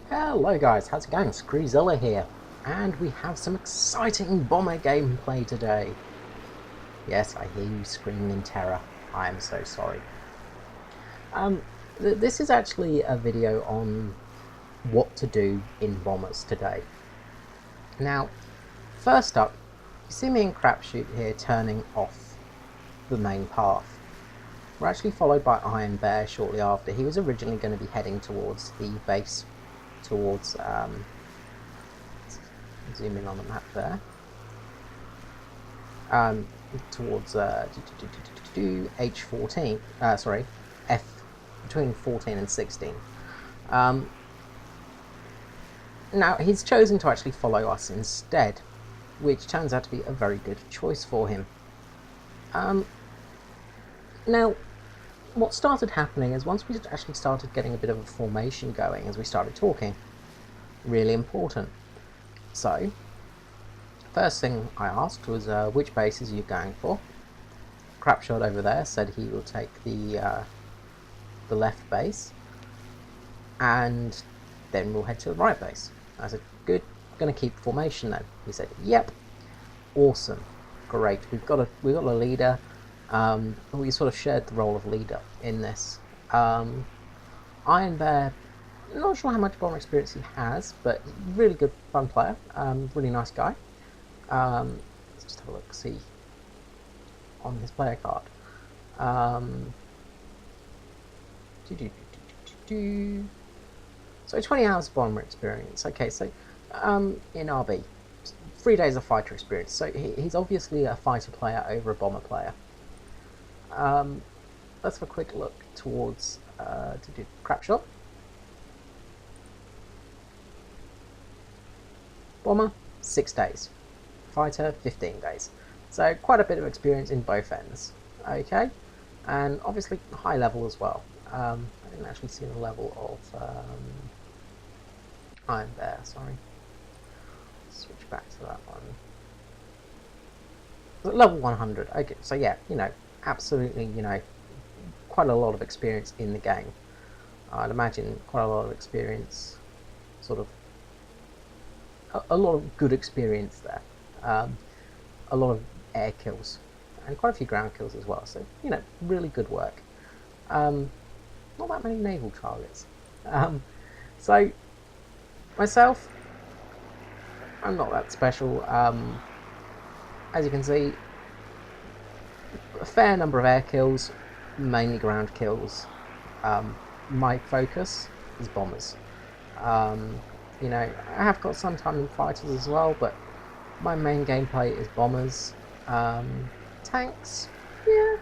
Hello guys, how's it going? Screezilla here, and we have some exciting bomber gameplay today. Yes, I hear you screaming in terror. I am so sorry. This is actually a video on what to do in bombers today. Now, first up, you see me and Crapshoot here turning off the main path. We're actually followed by Iron Bear shortly after. He was originally going to be heading towards the base, towards zoom in on the map there. Towards H14, sorry, F between 14 and 16. Now he's chosen to actually follow us instead, which turns out to be a very good choice for him. Now, what started happening is once we actually started getting a bit of a formation going as we started talking, really important. So, first thing I asked was which bases are you going for? Crapshot over there said he will take the left base, and then we'll head to the right base. I said, good, gonna keep formation then. He said, yep, awesome, great. We've got a leader. We sort of shared the role of leader in this. Iron Bear, not sure how much bomber experience he has, but really good fun player. Really nice guy. Let's just have a look, see on his player card. So 20 hours bomber experience. Okay, so in RB, 3 days of fighter experience. So he's obviously a fighter player over a bomber player. Let's have a quick look towards Crapshot. Bomber, 6 days. Fighter, 15 days. So quite a bit of experience in both ends. Okay, and obviously high level as well. I didn't actually see the level of Iron Bear, sorry. Switch back to that one. Level 100, okay, so yeah, absolutely, quite a lot of experience in the game. I'd imagine quite a lot of experience, sort of, a lot of good experience there. A lot of air kills, and quite a few ground kills as well, so, really good work. Not that many naval targets. So, myself, I'm not that special. As you can see, a fair number of air kills, mainly ground kills. My focus is bombers. I have got some time in fighters as well, but my main gameplay is bombers. Tanks, yeah,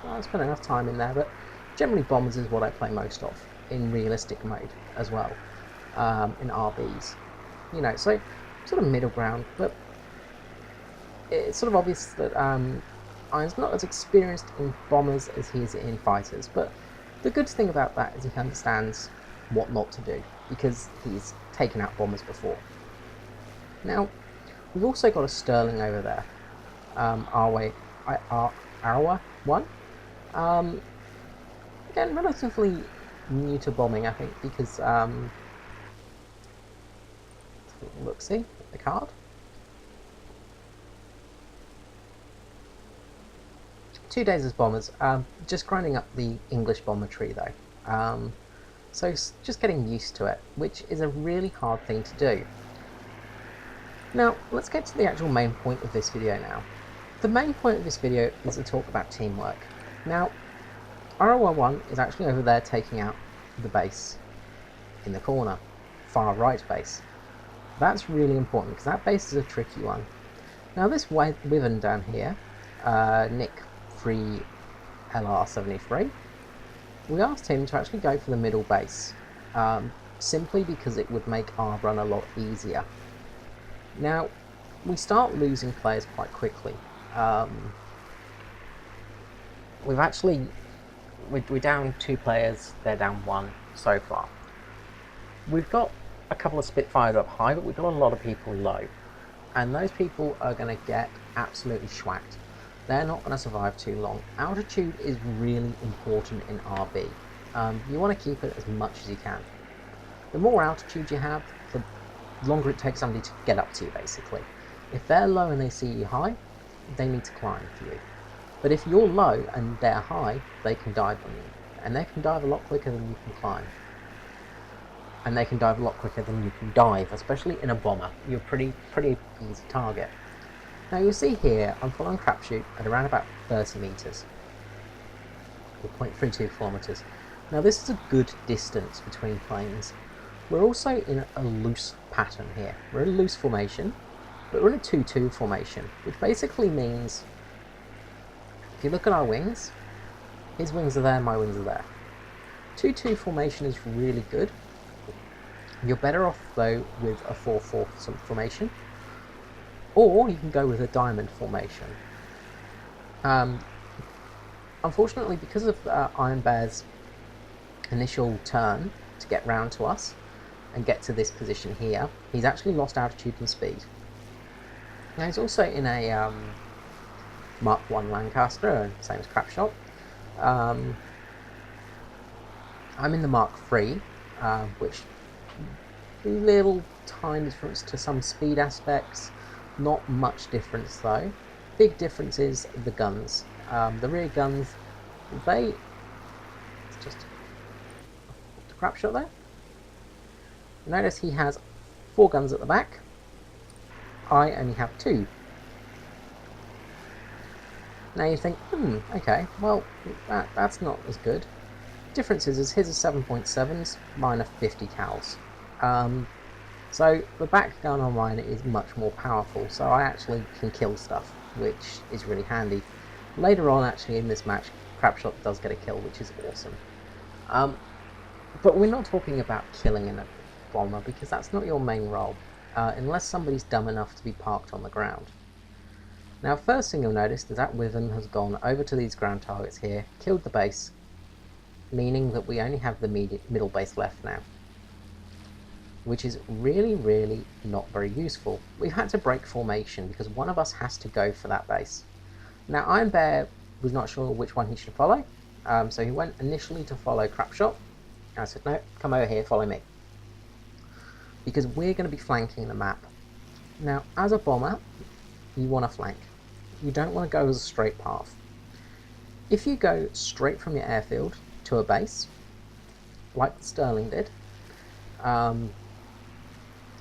I spent enough time in there, but generally bombers is what I play most of in realistic mode as well, in RBs. So sort of middle ground, but it's sort of obvious that Iron's not as experienced in bombers as he is in fighters, but the good thing about that is he understands what not to do, because he's taken out bombers before. Now, we've also got a Sterling over there, Arawa 1. Again, relatively new to bombing, I think, because, look, see, the card. 2 days as bombers, just grinding up the English bomber tree though. So just getting used to it, which is a really hard thing to do. Now, let's get to the actual main point of this video now. The main point of this video is to talk about teamwork. Now, ROR1 is actually over there taking out the base in the corner, far right base. That's really important because that base is a tricky one. Now this Wyvern down here, Nick 3 LR73, we asked him to actually go for the middle base, simply because it would make our run a lot easier. Now, we start losing players quite quickly. We're down 2 players, they're down 1 so far. We've got a couple of Spitfires up high, but we've got a lot of people low. And those people are going to get absolutely schwacked. They're not going to survive too long. Altitude is really important in RB. You want to keep it as much as you can. The more altitude you have, the longer it takes somebody to get up to you, basically. If they're low and they see you high, they need to climb for you. But if you're low and they're high, they can dive on you. And they can dive a lot quicker than you can climb. And they can dive a lot quicker than you can dive, especially in a bomber. You're pretty easy target. Now you'll see here, I'm following Crapshoot at around about 30 meters, or 0.32 kilometers. Now this is a good distance between planes. We're also in a loose pattern here. We're in a loose formation, but we're in a 2-2 formation, which basically means, if you look at our wings, his wings are there, my wings are there. 2-2 formation is really good. You're better off though with a 4-4 formation, or you can go with a diamond formation. Unfortunately, because of Iron Bear's initial turn to get round to us and get to this position here, he's actually lost altitude and speed. Now he's also in a Mark 1 Lancaster, same as Crapshot. I'm in the Mark 3, which little tiny difference to some speed aspects, not much difference though. Big difference is the guns. The rear guns, it's just the Crapshot there. Notice he has 4 guns at the back. I only have 2. Now you think, okay, well that's not as good. Difference is his are 7.7s, mine are 50 cals. So the back gun on mine is much more powerful, so I actually can kill stuff, which is really handy. Later on, actually, in this match, Crapshot does get a kill, which is awesome. But we're not talking about killing in a bomber, because that's not your main role, unless somebody's dumb enough to be parked on the ground. Now, first thing you'll notice is that Wyvern has gone over to these ground targets here, killed the base, meaning that we only have the middle base left now, which is really not very useful. We've had to break formation because one of us has to go for that base. Now Iron Bear was not sure which one he should follow, so he went initially to follow Crapshot. I said, no, come over here, follow me, because we're going to be flanking the map. Now as a bomber, you want to flank. You don't want to go as a straight path. If you go straight from your airfield to a base, like Sterling did,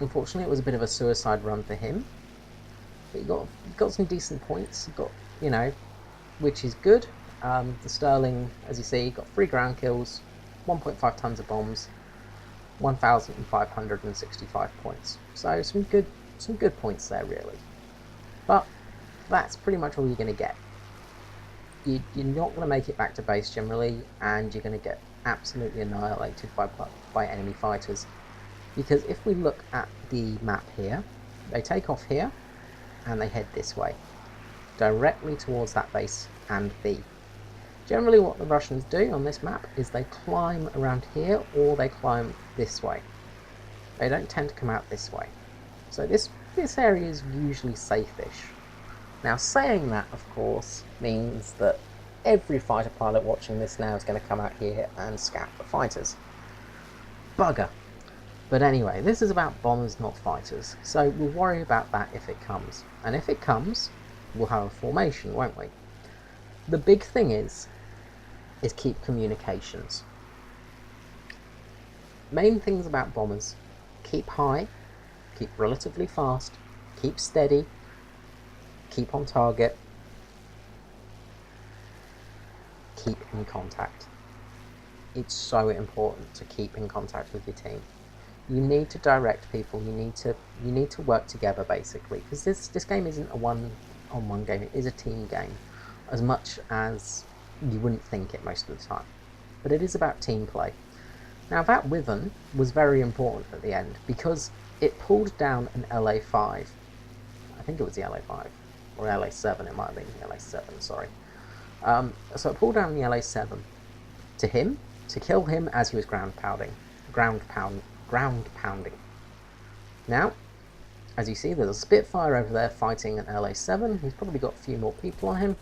unfortunately it was a bit of a suicide run for him, but you got some decent points. You got, you know, which is good. The Sterling, as you see, got 3 ground kills, 1.5 tons of bombs, 1,565 points. So some good points there, really. But that's pretty much all you're going to get. You're not going to make it back to base generally, and you're going to get absolutely annihilated by enemy fighters. Because if we look at the map here, they take off here and they head this way, directly towards that base and B. Generally what the Russians do on this map is they climb around here, or they climb this way. They don't tend to come out this way. So this area is usually safe-ish. Now saying that, of course, means that every fighter pilot watching this now is going to come out here and scout the fighters. Bugger. But anyway, this is about bombers, not fighters, so we'll worry about that if it comes. And if it comes, we'll have a formation, won't we? The big thing is keep communications. Main things about bombers: keep high, keep relatively fast, keep steady, keep on target, keep in contact. It's so important to keep in contact with your team. You need to direct people. You need to work together, basically, because this game isn't a one-on-one game. It is a team game, as much as you wouldn't think it most of the time. But it is about team play. Now that Wyvern was very important at the end, because it pulled down an LA5. I think it was the LA5 or LA7. It might have been the LA7. Sorry. So it pulled down the LA7 to him to kill him as he was ground pounding. Now, as you see, there's a Spitfire over there fighting an LA7. He's probably got a few more people on him.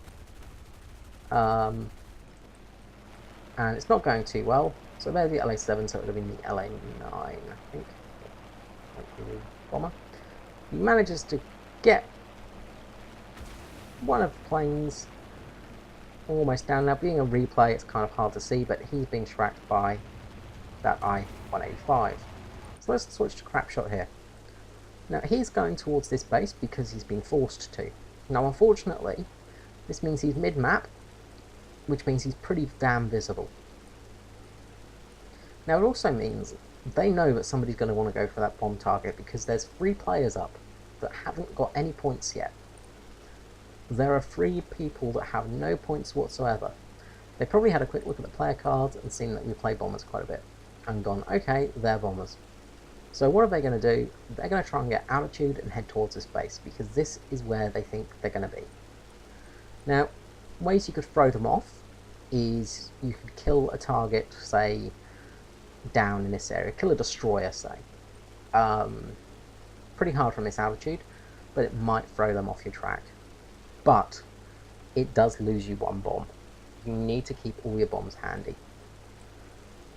and it's not going too well. So there's the LA-7, so it would have been the LA-9, I think. The bomber. He manages to get one of the planes almost down. Now, being a replay, it's kind of hard to see, but he's being tracked by that I-185. So let's switch to Crapshot here. Now, he's going towards this base because he's been forced to. Now, unfortunately, this means he's mid-map, which means he's pretty damn visible. Now, it also means they know that somebody's going to want to go for that bomb target because there's 3 players up that haven't got any points yet. There are 3 people that have no points whatsoever. They probably had a quick look at the player cards and seen that we play bombers quite a bit and gone, okay, they're bombers. So what are they going to do? They're going to try and get altitude and head towards this base because this is where they think they're going to be. Now, ways you could throw them off is you could kill a target, say, down in this area. Kill a destroyer, say. Pretty hard from this altitude, but it might throw them off your track. But it does lose you 1 bomb. You need to keep all your bombs handy.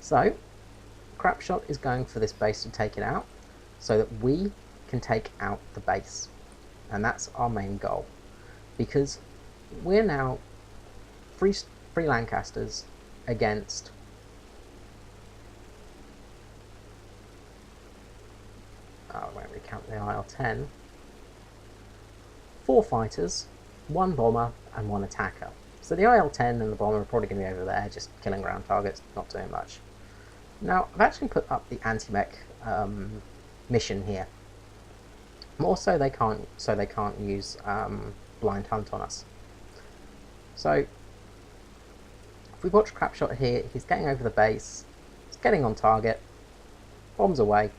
So, Crapshot is going for this base to take it out so that we can take out the base. And that's our main goal. Because we're now 3 Lancasters against I won't recount the IL-10, 4 fighters, 1 bomber and 1 attacker. So the IL-10 and the bomber are probably going to be over there just killing ground targets, not doing much. Now, I've actually put up the anti-mech mission here. More so they can't use blind hunt on us. So if we watch Crapshot here, he's getting over the base, he's getting on target, bombs away,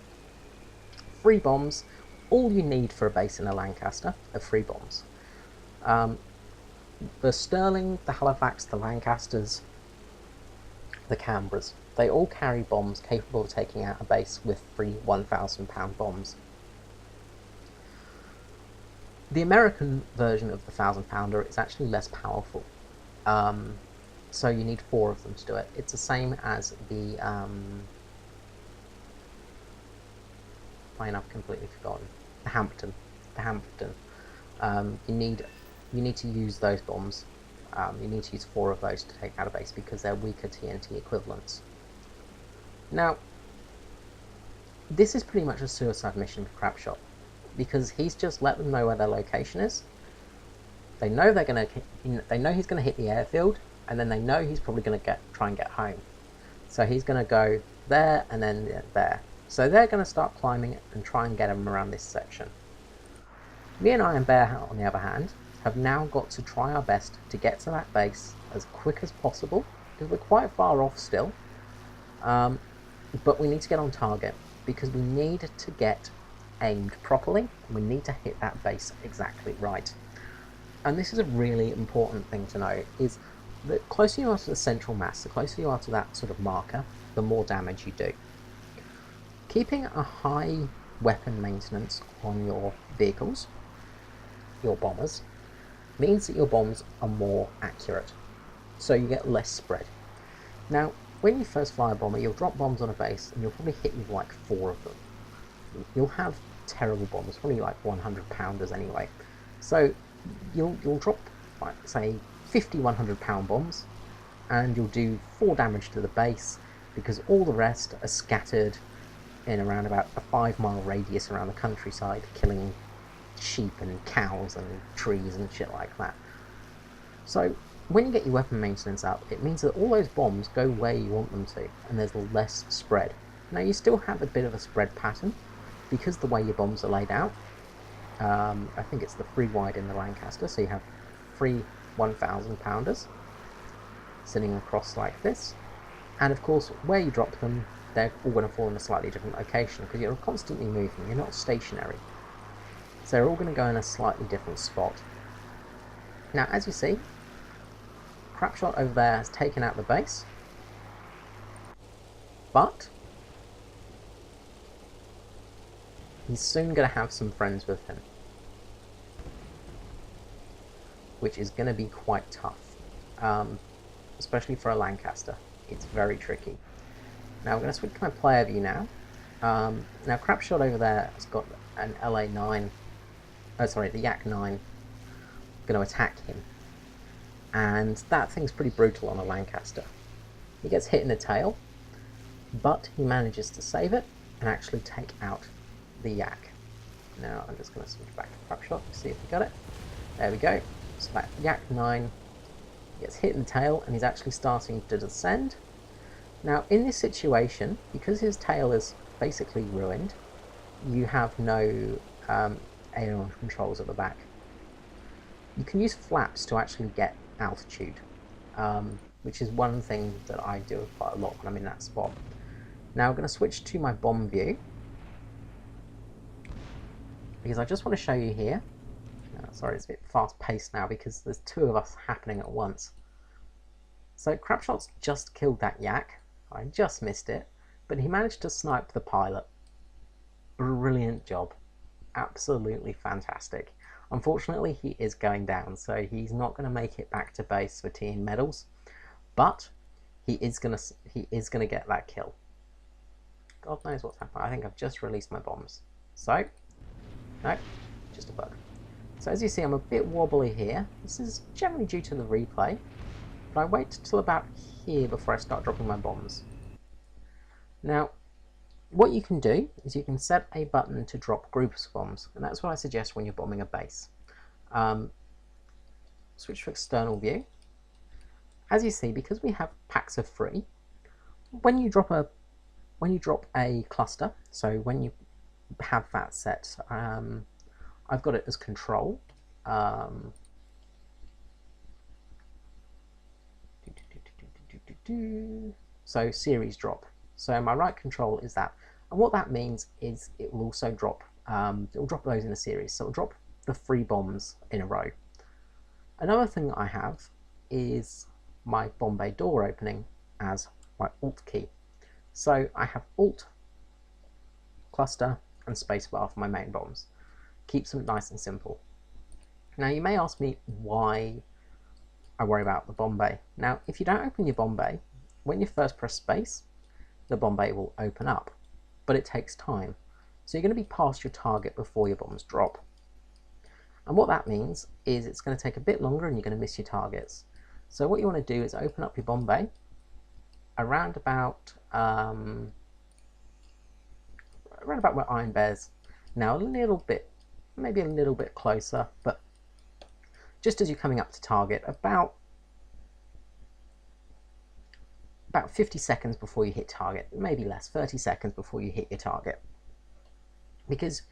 3 bombs. All you need for a base in a Lancaster are 3 bombs. The Sterling, the Halifax, the Lancasters, the Canberras, they all carry bombs capable of taking out a base with 3 1,000-pound bombs. The American version of the 1,000-pounder is actually less powerful, so you need 4 of them to do it. It's the same as the plane I've completely forgotten. The Hampton. You need to use those bombs. You need to use 4 of those to take out a base because they're weaker TNT equivalents. Now, this is pretty much a suicide mission for Crapshot because he's just let them know where their location is. They know they know he's going to hit the airfield, and then they know he's probably going to try and get home. So he's going to go there and then there. So they're going to start climbing and try and get him around this section. Me and Iron Bear, on the other hand, have now got to try our best to get to that base as quick as possible, because we're quite far off still. But we need to get on target, because we need to get aimed properly, and we need to hit that base exactly right. And this is a really important thing to know, is the closer you are to the central mass, the closer you are to that sort of marker, the more damage you do. Keeping a high weapon maintenance on your vehicles, your bombers, means that your bombs are more accurate, so you get less spread. Now, when you first fly a bomber, you'll drop bombs on a base, and you'll probably hit with like 4 of them. You'll have terrible bombs, probably like 100-pounders anyway. So you'll drop, like, say, 50 100-pound bombs, and you'll do 4 damage to the base, because all the rest are scattered in around about a 5-mile radius around the countryside, killing sheep and cows and trees and shit like that. So when you get your weapon maintenance up, it means that all those bombs go where you want them to, and there's less spread. Now, you still have a bit of a spread pattern because the way your bombs are laid out. I think it's the 3 wide in the Lancaster, so you have 3 1,000-pounders sitting across like this, and of course where you drop them, they're all going to fall in a slightly different location because you're constantly moving, you're not stationary. So they're all going to go in a slightly different spot. Now, as you see, Crapshot over there has taken out the base, but he's soon going to have some friends with him, which is going to be quite tough, especially for a Lancaster. it's very tricky. Now we're going to switch to my player view now. Now Crapshot over there has got an LA9, the Yak-9 going to attack him. And that thing's pretty brutal on a Lancaster. He gets hit in the tail, but he manages to save it and actually take out the Yak. Now I'm just going to switch back to Crapshot to see if we got it. There we go. So that Yak-9 gets hit in the tail and he's actually starting to descend. Now in this situation, because his tail is basically ruined, you have no aileron controls at the back. You can use flaps to actually get altitude, which is one thing that I do quite a lot when I'm in that spot. Now I'm going to switch to my bomb view, because I just want to show you here. Sorry, it's a bit fast paced now because there's two of us happening at once. So Crapshot's just killed that Yak. I just missed it, but he managed to snipe the pilot. Brilliant job. Absolutely fantastic. Unfortunately, he is going down, so he's not going to make it back to base for team medals, but he is going to get that kill. God knows what's happened. I think I've just released my bombs. So, no, just a bug. So as you see, I'm a bit wobbly here. This is generally due to the replay, but I wait till about here before I start dropping my bombs. Now, what you can do is you can set a button to drop groups of bombs, and that's what I suggest when you're bombing a base. Switch to external view. As you see, because we have packs of 3, when you drop a cluster, so when you have that set, I've got it as control. So series drop. So my right control is that, and what that means is it will also drop. It will drop those in a series. So it'll drop the 3 bombs in a row. Another thing I have is my bomb bay door opening as my Alt key. So I have Alt, cluster, and spacebar for my main bombs. Keeps them nice and simple. Now you may ask me why I worry about the bomb bay. Now if you don't open your bomb bay, when you first press space, the bomb bay will open up, but it takes time. So you're going to be past your target before your bombs drop. And what that means is it's going to take a bit longer and you're going to miss your targets. So what you want to do is open up your bomb bay around about where Iron Bear's now, a little bit, maybe a little bit closer, but just as you're coming up to target, about 50 seconds before you hit target, maybe less, 30 seconds before you hit your target. Because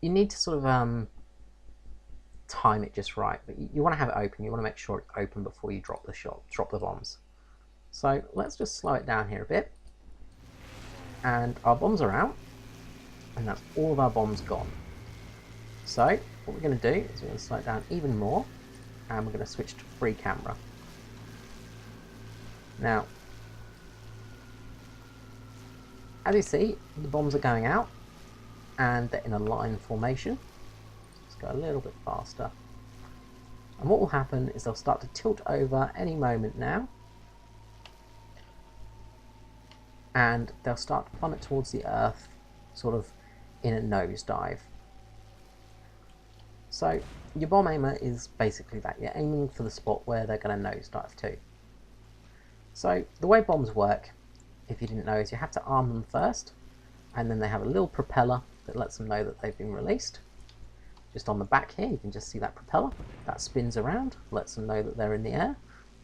you need to sort of time it just right, but you want to have it open, you want to make sure it's open before you drop the bombs. So let's just slow it down here a bit. And our bombs are out, and that's all of our bombs gone. So what we're going to do is we're going to slow it down even more, and we're going to switch to free camera. Now, as you see, the bombs are going out, and they're in a line formation. Let's go a little bit faster. And what will happen is they'll start to tilt over any moment now, and they'll start to plummet towards the earth, sort of in a nosedive. So your bomb aimer is basically that. You're aiming for the spot where they're going to nosedive to. So the way bombs work, if you didn't know, is you have to arm them first, and then they have a little propeller that lets them know that they've been released. Just on the back here, you can just see that propeller. That spins around, lets them know that they're in the air,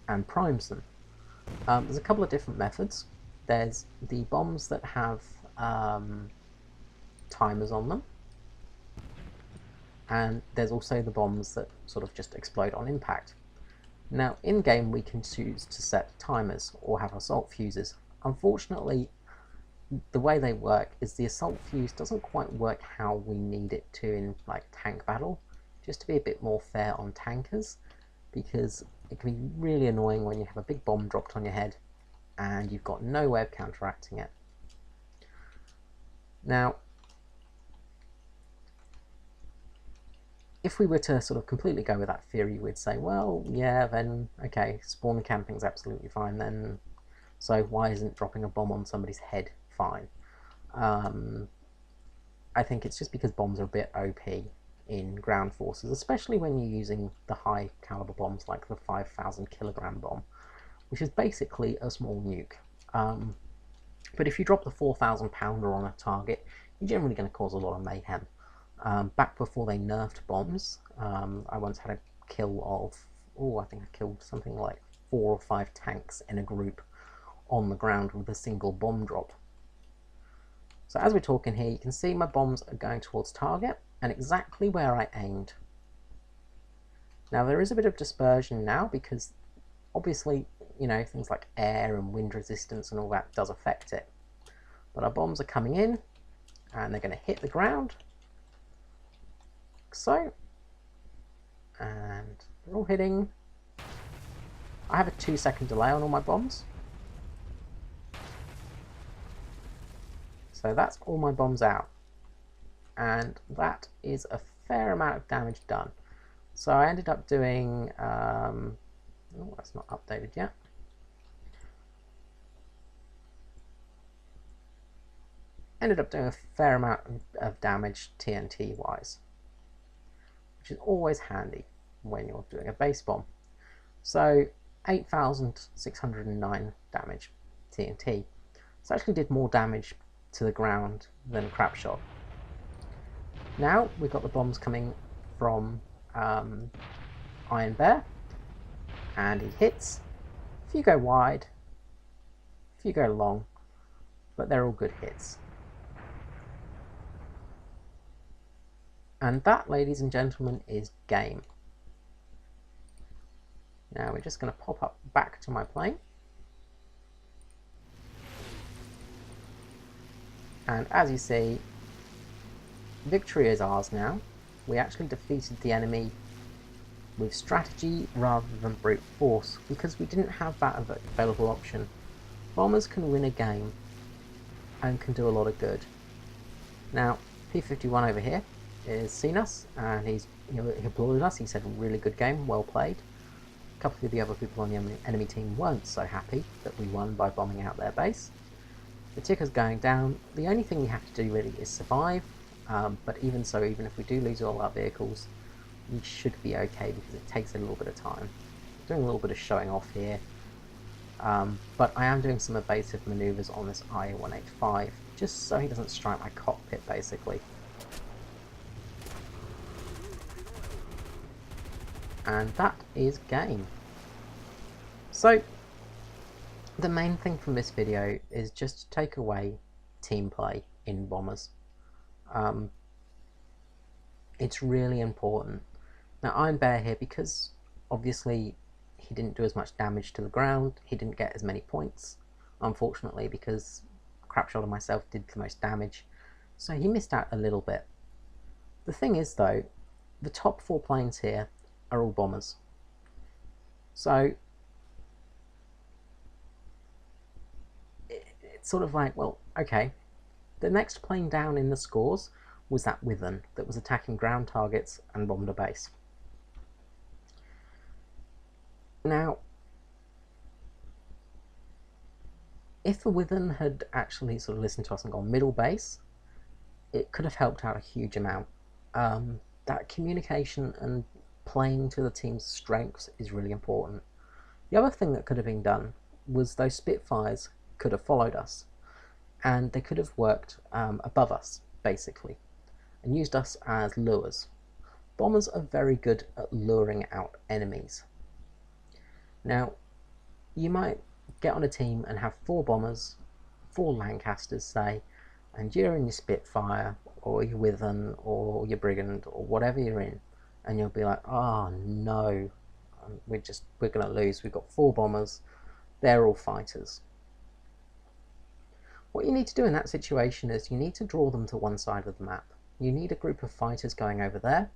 and primes them. There's a couple of different methods. There's the bombs that have timers on them, and there's also the bombs that sort of just explode on impact. Now in game we can choose to set timers or have assault fuses. Unfortunately, the way they work is the assault fuse doesn't quite work how we need it to in like tank battle, just to be a bit more fair on tankers, because it can be really annoying when you have a big bomb dropped on your head and you've got no way of counteracting it. Now, if we were to sort of completely go with that theory, we'd say, well, yeah, then, okay, spawn camping is absolutely fine, then So why isn't dropping a bomb on somebody's head fine? I think it's just because bombs are a bit OP in ground forces, especially when you're using the high caliber bombs like the 5,000 kilogram bomb, which is basically a small nuke. But if you drop the 4,000 pounder on a target, you're generally going to cause a lot of mayhem. Back before they nerfed bombs, I once had a kill of, I think I killed something like 4 or 5 tanks in a group on the ground with a single bomb drop. So as we're talking here, you can see my bombs are going towards target and exactly where I aimed. Now there is a bit of dispersion now because obviously, you know, things like air and wind resistance and all that does affect it. But our bombs are coming in and they're going to hit the ground, like so, and they're all hitting. I have a 2-second delay on all my bombs. So that's all my bombs out. And that is a fair amount of damage done. So I ended up doing, oh, that's not updated yet. Ended up doing a fair amount of damage TNT wise, which is always handy when you're doing a base bomb. So 8,609 damage TNT. So actually did more damage to the ground than crap shot. Now we've got the bombs coming from Iron Bear, and he hits. A few go wide, a few go long, but they're all good hits. And that, ladies and gentlemen, is game. Now we're just going to pop up back to my plane. And as you see, victory is ours now. We actually defeated the enemy with strategy rather than brute force because we didn't have that available option. Bombers can win a game and can do a lot of good. Now, P51 over here has seen us and he applauded us. He said, really good game, well played. A couple of the other people on the enemy team weren't so happy that we won by bombing out their base. The ticker's going down. The only thing we have to do really is survive, but even so, even if we do lose all our vehicles, we should be okay because it takes a little bit of time. Doing a little bit of showing off here, but I am doing some evasive maneuvers on this IA-185 just so he doesn't strike my cockpit basically. And that is game. So the main thing from this video is just to take away team play in bombers. It's really important. Now Iron Bear here, because obviously he didn't do as much damage to the ground, he didn't get as many points, unfortunately, because Crapshot and myself did the most damage, so he missed out a little bit. The thing is though, the top 4 planes here are all bombers. So it's sort of like, well, okay, the next plane down in the scores was that Wyvern that was attacking ground targets and bombed a base. Now, if the Wyvern had actually sort of listened to us and gone middle base, it could have helped out a huge amount. That communication and playing to the team's strengths is really important. The other thing that could have been done was those Spitfires could have followed us, and they could have worked above us, basically, and used us as lures. Bombers are very good at luring out enemies. Now, you might get on a team and have 4 bombers, 4 Lancasters, say, and you're in your Spitfire, or your Wyvern, or your Brigand, or whatever you're in, and you'll be like, oh no, we're going to lose. We've got 4 bombers, they're all fighters. What you need to do in that situation is you need to draw them to one side of the map. You need a group of fighters going over there.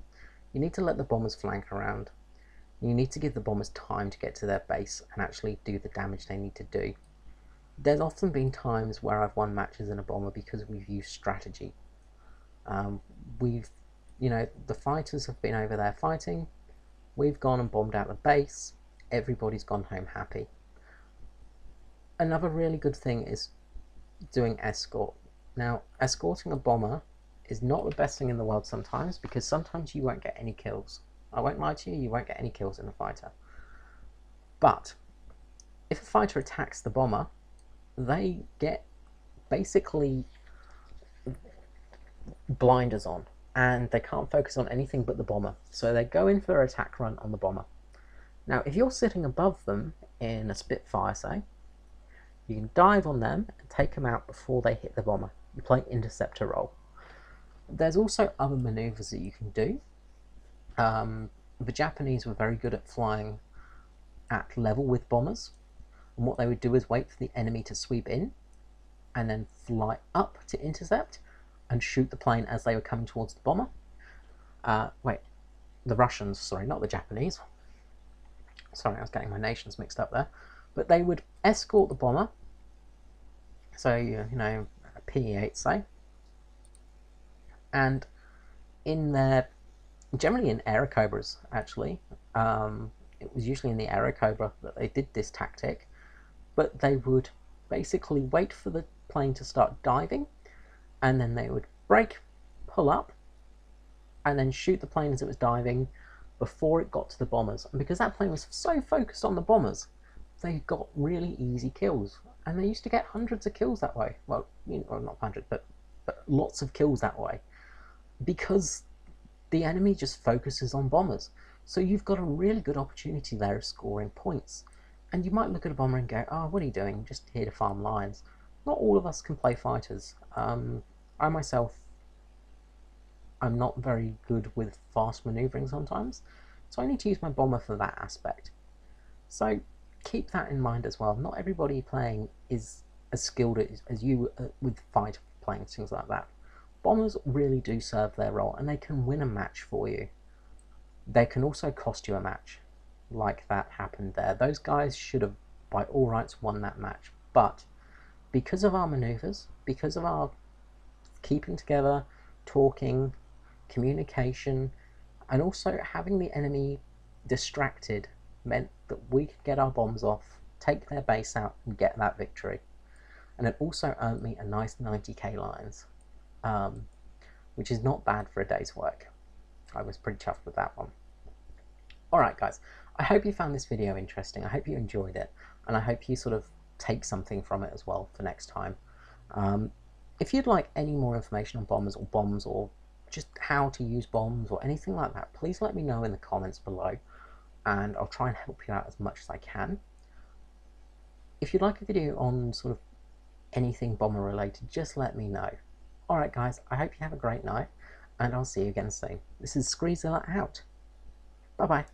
You need to let the bombers flank around. You need to give the bombers time to get to their base and actually do the damage they need to do. There's often been times where I've won matches in a bomber because we've used strategy. The fighters have been over there fighting, we've gone and bombed out the base, everybody's gone home happy. another really good thing is doing escort. Now, escorting a bomber is not the best thing in the world sometimes, because sometimes you won't get any kills. I won't lie to you, you won't get any kills in a fighter. But if a fighter attacks the bomber, they get basically blinders on, and they can't focus on anything but the bomber. So they go in for an attack run on the bomber. Now, if you're sitting above them in a Spitfire, say, you can dive on them and take them out before they hit the bomber. You play interceptor role. There's also other maneuvers that you can do. The Japanese were very good at flying at level with bombers, and what they would do is wait for the enemy to sweep in and then fly up to intercept and shoot the plane as they were coming towards the bomber. The Russians, sorry, not the Japanese. Sorry, I was getting my nations mixed up there. But they would escort the bomber, so, you know, a P-8, say, and in their, generally in Airacobras, actually, it was usually in the Airacobra that they did this tactic, but they would basically wait for the plane to start diving, and then they would brake, pull up, and then shoot the plane as it was diving before it got to the bombers. And because that plane was so focused on the bombers, they got really easy kills, and they used to get hundreds of kills that way. Well, you know, not hundreds, but lots of kills that way, because the enemy just focuses on bombers. So you've got a really good opportunity there of scoring points. And you might look at a bomber and go, oh, what are you doing? Just here to farm lines. Not all of us can play fighters. I myself, I'm not very good with fast maneuvering sometimes, so I need to use my bomber for that aspect. So keep that in mind as well. Not everybody playing is as skilled as you with fighter playing, things like that. Bombers really do serve their role, and they can win a match for you. They can also cost you a match, like that happened there. Those guys should have, by all rights, won that match, but because of our maneuvers, because of our keeping together, talking, communication, and also having the enemy distracted, meant that we could get our bombs off, take their base out, and get that victory. And it also earned me a nice 90k lions, which is not bad for a day's work. I was pretty chuffed with that one. Alright guys, I hope you found this video interesting. I hope you enjoyed it, and I hope you sort of take something from it as well for next time. If you'd like any more information on bombers or bombs, or just how to use bombs or anything like that, please let me know in the comments below, and I'll try and help you out as much as I can. If you'd like a video on sort of anything bomber related, just let me know. Alright guys, I hope you have a great night, and I'll see you again soon. This is Screezilla out. Bye bye.